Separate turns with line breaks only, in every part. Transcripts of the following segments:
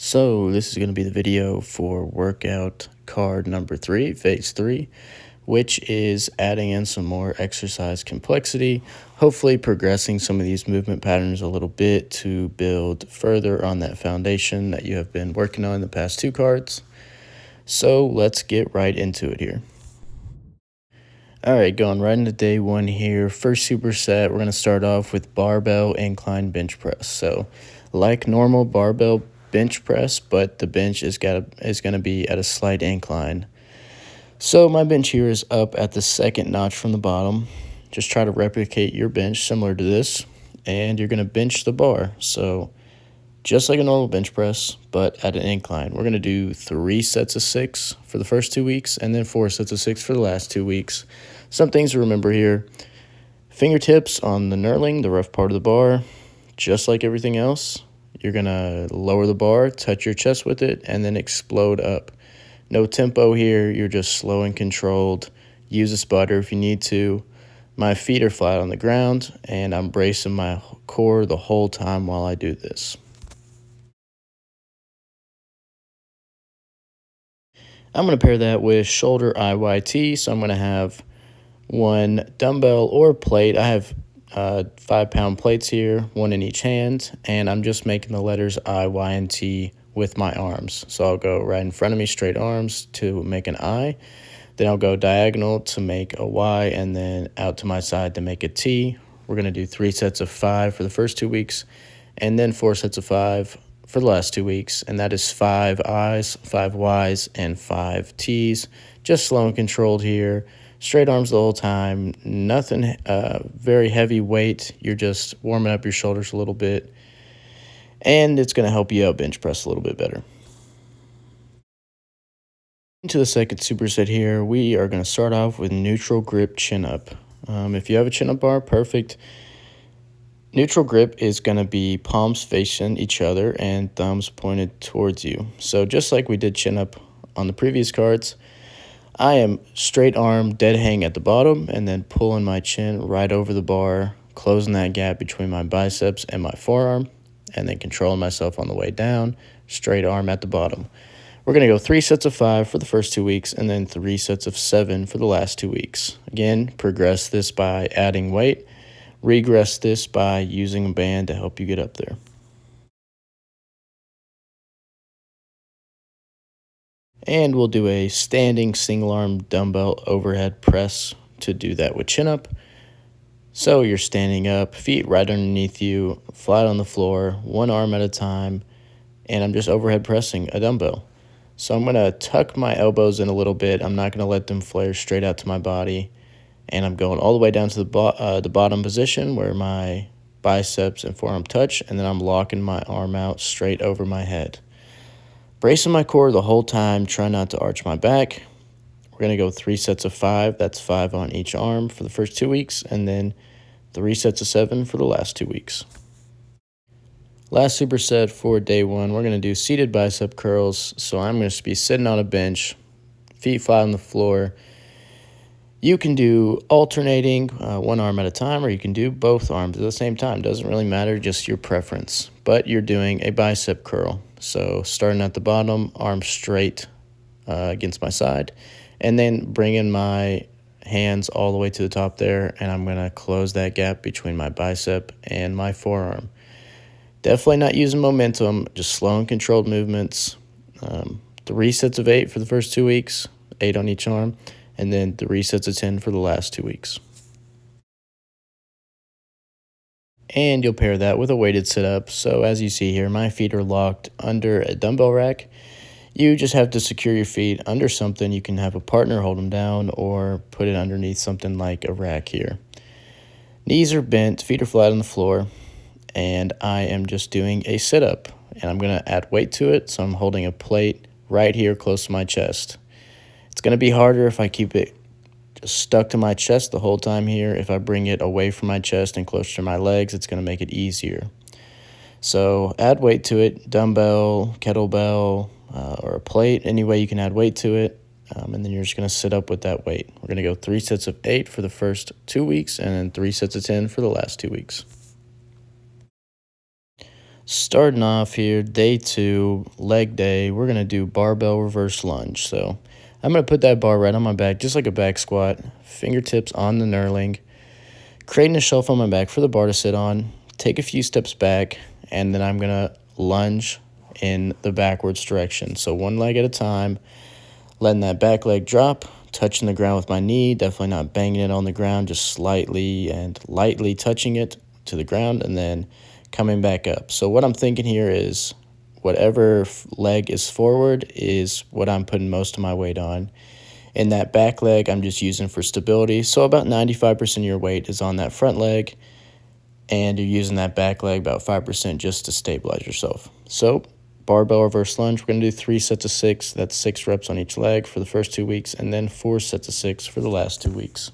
So this is going to be the video for workout card number 3, phase 3, which is adding in some more exercise complexity, hopefully progressing some of these movement patterns a little bit to build further on that foundation that you have been working on in the past 2 cards. So let's get right into it here. All right, going right into day 1 here. First superset, we're going to start off with barbell incline bench press. So like normal barbell bench press, but the bench is going to be at a slight incline. So my bench here is up at the second notch from the bottom. Just try to replicate your bench similar to this, and you're going to bench the bar. So just like a normal bench press, but at an incline. We're going to do 3 sets of 6 for the first 2 weeks, and then 4 sets of 6 for the last 2 weeks. Some things to remember here. Fingertips on the knurling, the rough part of the bar, just like everything else. You're going to lower the bar, touch your chest with it, and then explode up. No tempo here. You're just slow and controlled. Use a spotter if you need to. My feet are flat on the ground, and I'm bracing my core the whole time while I do this. I'm going to pair that with shoulder IYT, so I'm going to have 1 dumbbell or plate. I have 5-pound plates here, 1 in each hand, and I'm just making the letters I, Y, and T with my arms. So I'll go right in front of me, straight arms to make an I. Then I'll go diagonal to make a Y, and then out to my side to make a T. We're going to do 3 sets of 5 for the first 2 weeks, and then 4 sets of 5 for the last 2 weeks, and that is 5 I's, 5 Y's, and 5 T's. Just slow and controlled here. Straight arms the whole time. Nothing very heavy weight. You're just warming up your shoulders a little bit, and it's going to help you out bench press a little bit better. Into the second superset here, we are going to start off with neutral grip chin up. If you have a chin up bar, perfect. Neutral grip is going to be palms facing each other and thumbs pointed towards you. So just like we did chin up on the previous cards, I am straight arm, dead hang at the bottom, and then pulling my chin right over the bar, closing that gap between my biceps and my forearm, and then controlling myself on the way down, straight arm at the bottom. We're going to go 3 sets of 5 for the first 2 weeks, and then 3 sets of 7 for the last 2 weeks. Again, progress this by adding weight. Regress this by using a band to help you get up there. And we'll do a standing single arm dumbbell overhead press to do that with chin up. So you're standing up, feet right underneath you, flat on the floor, 1 arm at a time, and I'm just overhead pressing a dumbbell. So I'm going to tuck my elbows in a little bit. I'm not going to let them flare straight out to my body. And I'm going all the way down to the bottom position where my biceps and forearm touch, and then I'm locking my arm out straight over my head. Bracing my core the whole time, trying not to arch my back. We're going to go 3 sets of 5. That's 5 on each arm for the first 2 weeks, and then 3 sets of 7 for the last 2 weeks. Last superset for day 1, we're going to do seated bicep curls. So I'm going to be sitting on a bench, feet flat on the floor. You can do alternating 1 arm at a time, or you can do both arms at the same time. Doesn't really matter, just your preference. But you're doing a bicep curl. So starting at the bottom, arms straight against my side, and then bringing my hands all the way to the top there, and I'm going to close that gap between my bicep and my forearm. Definitely not using momentum, just slow and controlled movements. 3 sets of 8 for the first 2 weeks, 8 on each arm, and then 3 sets of 10 for the last 2 weeks. And you'll pair that with a weighted sit-up. So as you see here, my feet are locked under a dumbbell rack. You just have to secure your feet under something. You can have a partner hold them down or put it underneath something like a rack here. Knees are bent, feet are flat on the floor, and I am just doing a sit-up. And I'm going to add weight to it, so I'm holding a plate right here close to my chest. It's going to be harder if I keep it just stuck to my chest the whole time here. If I bring it away from my chest and closer to my legs, it's going to make it easier. So add weight to it, dumbbell, kettlebell, or a plate, any way you can add weight to it, and then you're just going to sit up with that weight. We're going to go 3 sets of 8 for the first 2 weeks, and then 3 sets of 10 for the last 2 weeks. Starting off here, day 2, leg day, we're going to do barbell reverse lunge. So I'm going to put that bar right on my back, just like a back squat, fingertips on the knurling, creating a shelf on my back for the bar to sit on, take a few steps back, and then I'm going to lunge in the backwards direction. So one leg at a time, letting that back leg drop, touching the ground with my knee, definitely not banging it on the ground, just slightly and lightly touching it to the ground, and then coming back up. So what I'm thinking here is whatever leg is forward is what I'm putting most of my weight on. And that back leg I'm just using for stability. So about 95% of your weight is on that front leg, and you're using that back leg about 5% just to stabilize yourself. So barbell reverse lunge, we're going to do 3 sets of 6. That's 6 reps on each leg for the first 2 weeks, and then 4 sets of 6 for the last 2 weeks.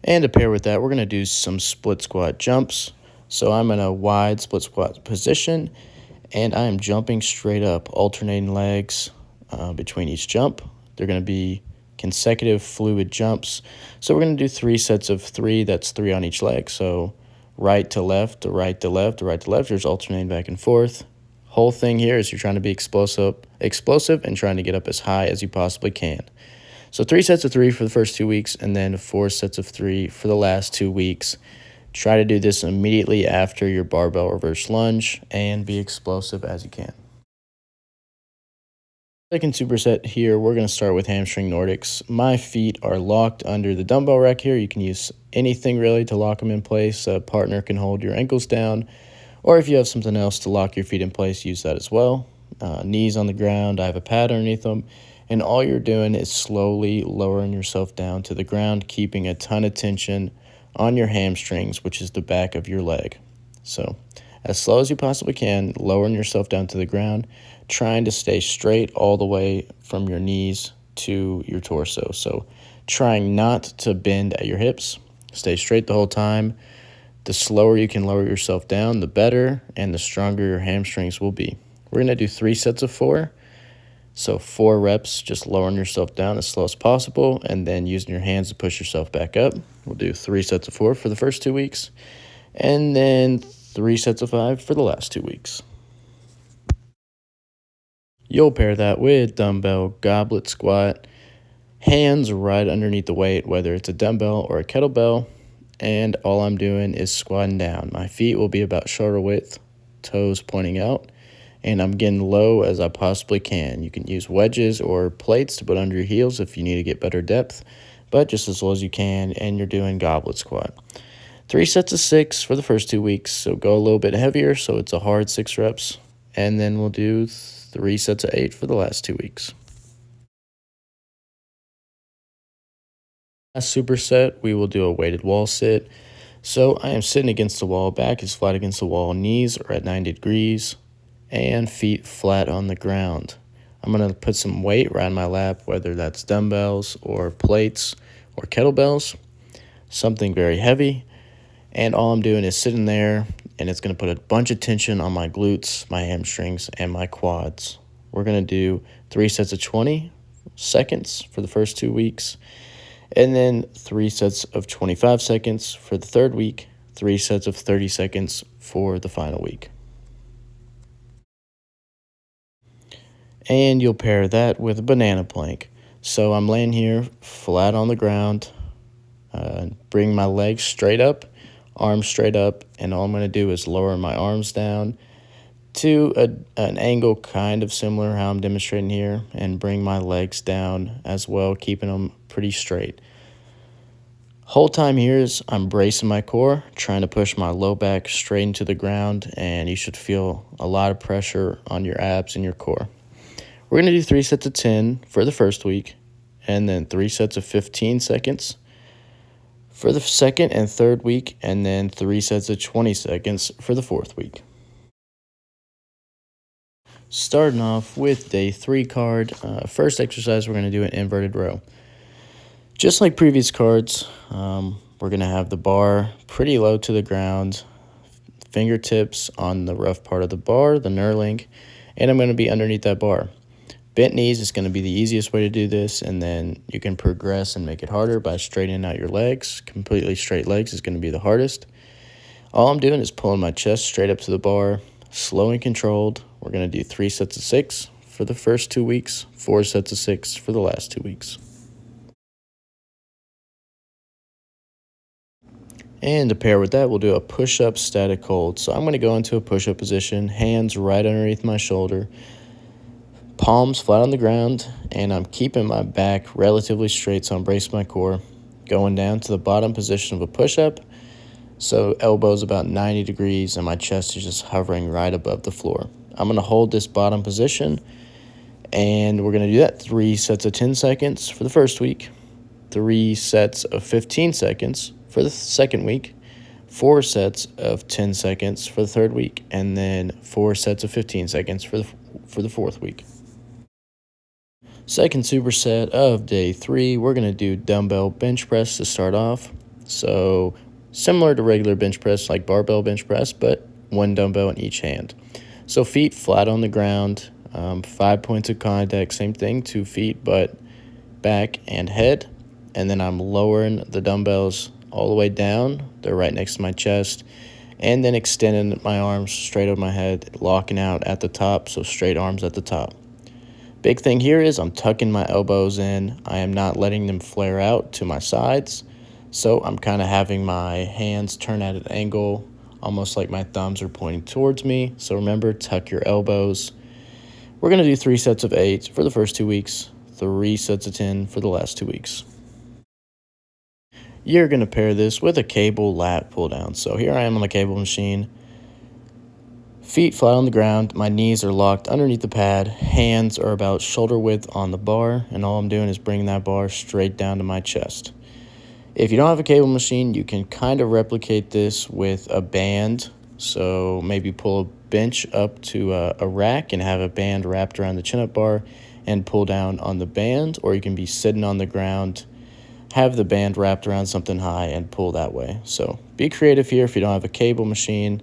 And to pair with that, we're going to do some split squat jumps. So I'm in a wide split squat position, and I am jumping straight up, alternating legs between each jump. They're going to be consecutive fluid jumps. So we're going to do 3 sets of 3. That's 3 on each leg. So right to left, to right to left, to right to left. You're just alternating back and forth. Whole thing here is you're trying to be explosive and trying to get up as high as you possibly can. So 3 sets of 3 for the first 2 weeks, and then 4 sets of 3 for the last 2 weeks. Try to do this immediately after your barbell reverse lunge and be explosive as you can. Second superset here, we're going to start with hamstring Nordics. My feet are locked under the dumbbell rack here. You can use anything really to lock them in place. A partner can hold your ankles down, or if you have something else to lock your feet in place, use that as well. Knees on the ground, I have a pad underneath them, and all you're doing is slowly lowering yourself down to the ground, keeping a ton of tension on your hamstrings, which is the back of your leg. So as slow as you possibly can, lowering yourself down to the ground, trying to stay straight all the way from your knees to your torso. So trying not to bend at your hips, stay straight the whole time. The slower you can lower yourself down, the better, and the stronger your hamstrings will be. We're going to do 3 sets of 4. So 4 reps, just lowering yourself down as slow as possible, and then using your hands to push yourself back up. We'll do 3 sets of 4 for the first 2 weeks, and then 3 sets of 5 for the last 2 weeks. You'll pair that with dumbbell goblet squat, hands right underneath the weight, whether it's a dumbbell or a kettlebell, and all I'm doing is squatting down. My feet will be about shoulder width, toes pointing out, and I'm getting low as I possibly can. You can use wedges or plates to put under your heels if you need to get better depth, but just as low as you can, and you're doing goblet squat. 3 sets of 6 for the first 2 weeks, so go a little bit heavier, so it's a hard 6 reps, and then we'll do 3 sets of 8 for the last 2 weeks. Last superset, we will do a weighted wall sit. So I am sitting against the wall, back is flat against the wall, knees are at 90 degrees, and feet flat on the ground. I'm going to put some weight right in my lap, whether that's dumbbells or plates or kettlebells, something very heavy. And all I'm doing is sitting there, and it's going to put a bunch of tension on my glutes, my hamstrings, and my quads. We're going to do 3 sets of 20 seconds for the first 2 weeks, and then 3 sets of 25 seconds for the third week, 3 sets of 30 seconds for the final week. And you'll pair that with a banana plank. So I'm laying here flat on the ground, bring my legs straight up, arms straight up, and all I'm going to do is lower my arms down to an angle kind of similar how I'm demonstrating here, and bring my legs down as well, keeping them pretty straight. Whole time here is I'm bracing my core, trying to push my low back straight into the ground, and you should feel a lot of pressure on your abs and your core. We're going to do 3 sets of 10 for the first week, and then 3 sets of 15 seconds for the second and third week, and then 3 sets of 20 seconds for the fourth week. Starting off with day 3 card, first exercise, we're going to do an inverted row. Just like previous cards, we're going to have the bar pretty low to the ground, fingertips on the rough part of the bar, the knurling, and I'm going to be underneath that bar. Bent knees is going to be the easiest way to do this, and then you can progress and make it harder by straightening out your legs. Completely straight legs is going to be the hardest. All I'm doing is pulling my chest straight up to the bar, slow and controlled. We're going to do 3 sets of 6 for the first 2 weeks, 4 sets of 6 for the last 2 weeks. And to pair with that, we'll do a push-up static hold. So I'm going to go into a push-up position, hands right underneath my shoulder, palms flat on the ground, and I'm keeping my back relatively straight, so I'm bracing my core. Going down to the bottom position of a push-up, so elbows about 90 degrees, and my chest is just hovering right above the floor. I'm going to hold this bottom position, and we're going to do that 3 sets of 10 seconds for the first week, 3 sets of 15 seconds for the second week, 4 sets of 10 seconds for the third week, and then 4 sets of 15 seconds for the fourth week. Second superset of day 3, we're going to do dumbbell bench press to start off. So similar to regular bench press, like barbell bench press, but 1 dumbbell in each hand. So feet flat on the ground, 5 points of contact, same thing, 2 feet, but back and head. And then I'm lowering the dumbbells all the way down. They're right next to my chest. And then extending my arms straight over my head, locking out at the top, so straight arms at the top. Big thing here is I'm tucking my elbows in. I am not letting them flare out to my sides. So I'm kind of having my hands turn at an angle, almost like my thumbs are pointing towards me. So remember, tuck your elbows. We're going to do 3 sets of 8 for the first 2 weeks, 3 sets of 10 for the last 2 weeks. You're going to pair this with a cable lat pull down. So here I am on the cable machine. Feet flat on the ground, my knees are locked underneath the pad, hands are about shoulder width on the bar, and all I'm doing is bringing that bar straight down to my chest. If you don't have a cable machine, you can kind of replicate this with a band. So maybe pull a bench up to a rack and have a band wrapped around the chin-up bar and pull down on the band, or you can be sitting on the ground, have the band wrapped around something high and pull that way. So be creative here if you don't have a cable machine,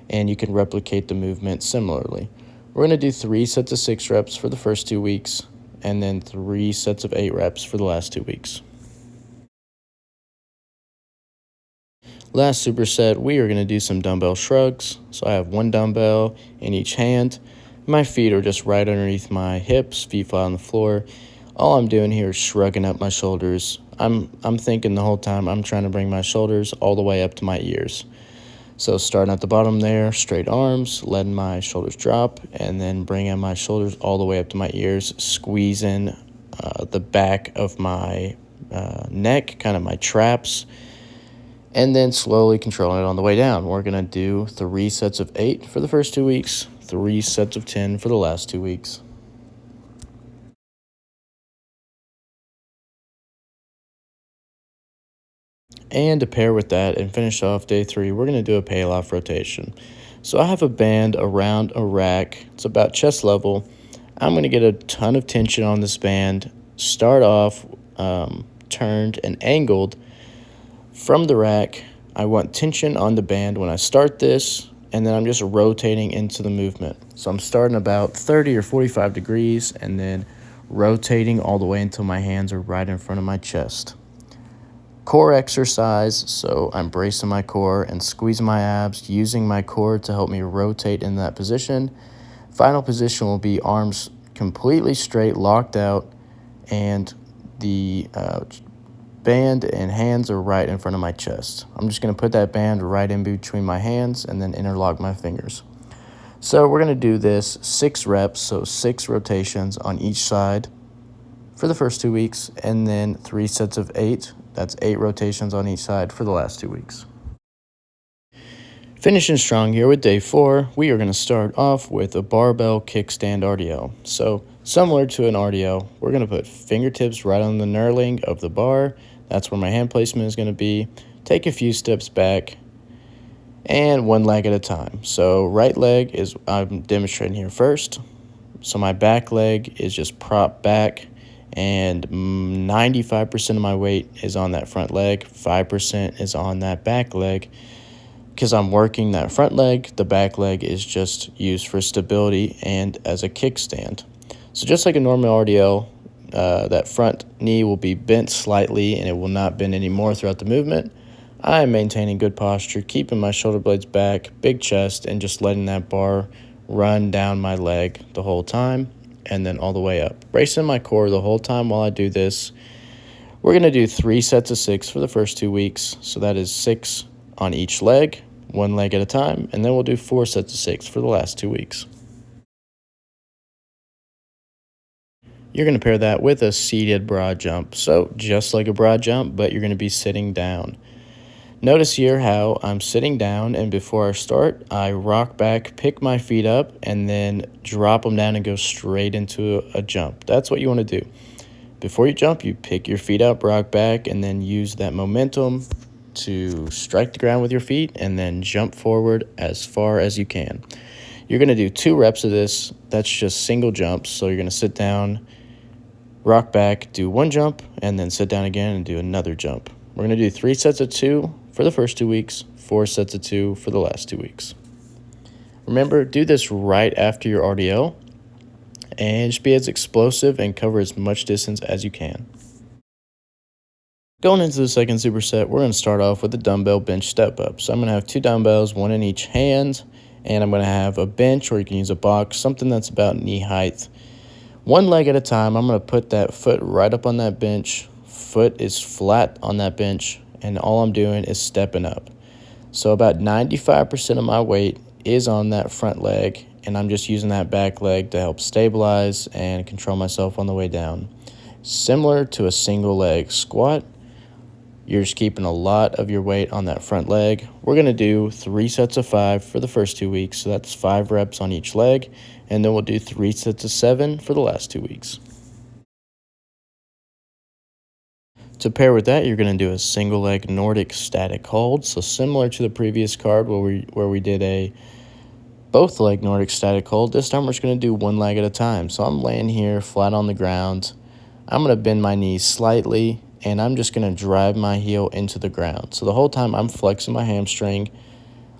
and you can replicate the movement similarly. We're going to do 3 sets of 6 reps for the first 2 weeks, and then 3 sets of 8 reps for the last 2 weeks. Last superset, we are going to do some dumbbell shrugs. So I have 1 dumbbell in each hand. My feet are just right underneath my hips, feet flat on the floor. All I'm doing here is shrugging up my shoulders. I'm thinking the whole time I'm trying to bring my shoulders all the way up to my ears. So starting at the bottom there, straight arms, letting my shoulders drop, and then bringing my shoulders all the way up to my ears, squeezing the back of my neck, kind of my traps, and then slowly controlling it on the way down. We're going to do 3 sets of 8 for the first 2 weeks, 3 sets of 10 for the last 2 weeks. And to pair with that and finish off day 3, we're going to do a Pallof rotation. So I have a band around a rack. It's about chest level. I'm going to get a ton of tension on this band, start off turned and angled from the rack. I want tension on the band when I start this, and then I'm just rotating into the movement. So I'm starting about 30 or 45 degrees and then rotating all the way until my hands are right in front of my chest. Core exercise, so I'm bracing my core and squeezing my abs, using my core to help me rotate in that position. Final position will be arms completely straight, locked out, and the band and hands are right in front of my chest. I'm just going to put that band right in between my hands and then interlock my fingers. So we're going to do this 6 reps, so 6 rotations on each side for the first 2 weeks, and then 3 sets of 8. That's 8 rotations on each side for the last 2 weeks. Finishing strong here with day 4, we are going to start off with a barbell kickstand RDL. So similar to an RDL, we're going to put fingertips right on the knurling of the bar. That's where my hand placement is going to be. Take a few steps back, and 1 leg at a time. So right leg is, I'm demonstrating here first. So my back leg is just propped back, and 95% of my weight is on that front leg, 5% is on that back leg. Because I'm working that front leg, the back leg is just used for stability and as a kickstand. So just like a normal RDL, that front knee will be bent slightly and it will not bend anymore throughout the movement. I am maintaining good posture, keeping my shoulder blades back, big chest, and just letting that bar run down my leg the whole time and then all the way up. Bracing my core the whole time while I do this. We're going to do 3 sets of 6 for the first 2 weeks. So that is 6 on each leg, one leg at a time, and then we'll do 4 sets of 6 for the last 2 weeks. You're going to pair that with a seated broad jump. So just like a broad jump, but you're going to be sitting down. Notice here how I'm sitting down, and before I start, I rock back, pick my feet up, and then drop them down and go straight into a jump. That's what you want to do. Before you jump, you pick your feet up, rock back, and then use that momentum to strike the ground with your feet and then jump forward as far as you can. You're going to do 2 reps of this. That's just single jumps. So you're going to sit down, rock back, do 1 jump, and then sit down again and do another jump. We're going to do 3 sets of 2 for the first 2 weeks, 4 sets of 2 for the last 2 weeks. Remember, do this right after your RDL and just be as explosive and cover as much distance as you can. Going into the second superset, we're going to start off with the dumbbell bench step up. So I'm going to have 2 dumbbells, 1 in each hand, and I'm going to have a bench, or you can use a box, something that's about knee height. 1 leg at a time, I'm going to put that foot right up on that bench. Foot is flat on that bench, and all I'm doing is stepping up. So about 95% of my weight is on that front leg, and I'm just using that back leg to help stabilize and control myself on the way down. Similar to a single leg squat, you're just keeping a lot of your weight on that front leg. We're going to do 3 sets of 5 for the first 2 weeks, so that's 5 reps on each leg, and then we'll do 3 sets of 7 for the last 2 weeks. To pair with that, you're going to do a single leg Nordic static hold. So similar to the previous card where we did a both leg Nordic static hold, this time we're just going to do 1 leg at a time. So I'm laying here flat on the ground. I'm going to bend my knees slightly, and I'm just going to drive my heel into the ground. So the whole time I'm flexing my hamstring,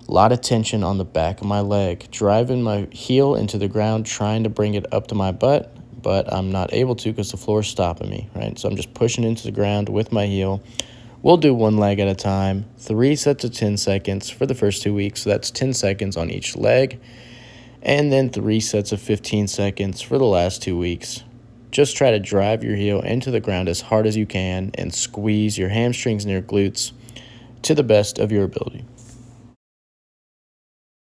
a lot of tension on the back of my leg, driving my heel into the ground, trying to bring it up to my butt, but I'm not able to because the floor is stopping me, right? So I'm just pushing into the ground with my heel. We'll do 1 leg at a time, 3 sets of 10 seconds for the first 2 weeks. So that's 10 seconds on each leg, and then 3 sets of 15 seconds for the last 2 weeks. Just try to drive your heel into the ground as hard as you can and squeeze your hamstrings and your glutes to the best of your ability.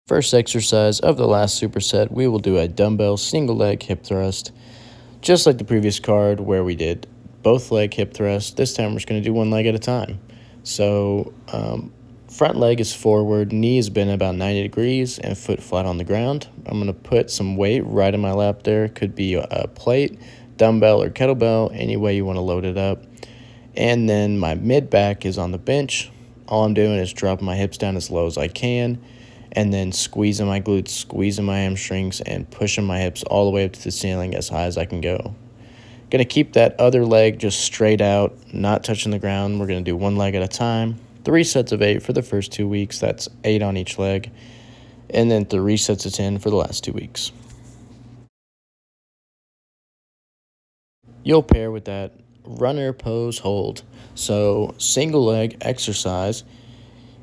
First exercise of the last superset, we will do a dumbbell single leg hip thrust. Just like the previous card where we did both leg hip thrust, this time we're just going to do 1 leg at a time. So front leg is forward, knee is bent about 90 degrees, and foot flat on the ground. I'm going to put some weight right in my lap there. Could be a plate, dumbbell, or kettlebell, any way you want to load it up. And then my mid back is on the bench. All I'm doing is dropping my hips down as low as I can, and then squeezing my glutes, squeezing my hamstrings, and pushing my hips all the way up to the ceiling as high as I can go. Going to keep that other leg just straight out, not touching the ground. We're going to do 1 leg at a time. 3 sets of 8 for the first 2 weeks. That's 8 on each leg. And then 3 sets of 10 for the last 2 weeks. You'll pair with that runner pose hold. So single leg exercise.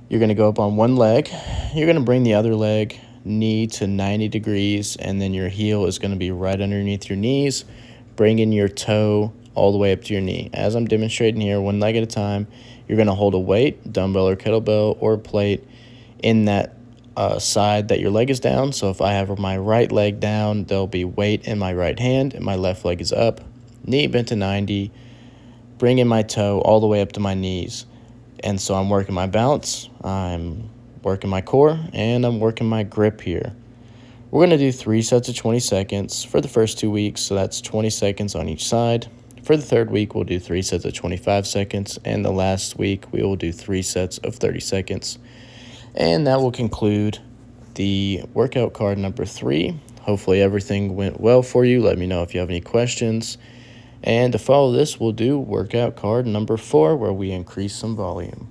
You're going to go up on 1 leg. You're going to bring the other leg, knee to 90 degrees, and then your heel is going to be right underneath your knees, bringing your toe all the way up to your knee. As I'm demonstrating here, 1 leg at a time, you're going to hold a weight, dumbbell or kettlebell or plate, in that side that your leg is down. So if I have my right leg down, there'll be weight in my right hand, and my left leg is up. Knee bent to 90, bringing my toe all the way up to my knees. And so I'm working my balance, I'm working my core, and I'm working my grip here. We're going to do 3 sets of 20 seconds for the first 2 weeks, so that's 20 seconds on each side. For the third week, we'll do 3 sets of 25 seconds, and the last week, we will do 3 sets of 30 seconds. And that will conclude the workout card number 3. Hopefully everything went well for you. Let me know if you have any questions. And to follow this, we'll do workout card number 4, where we increase some volume.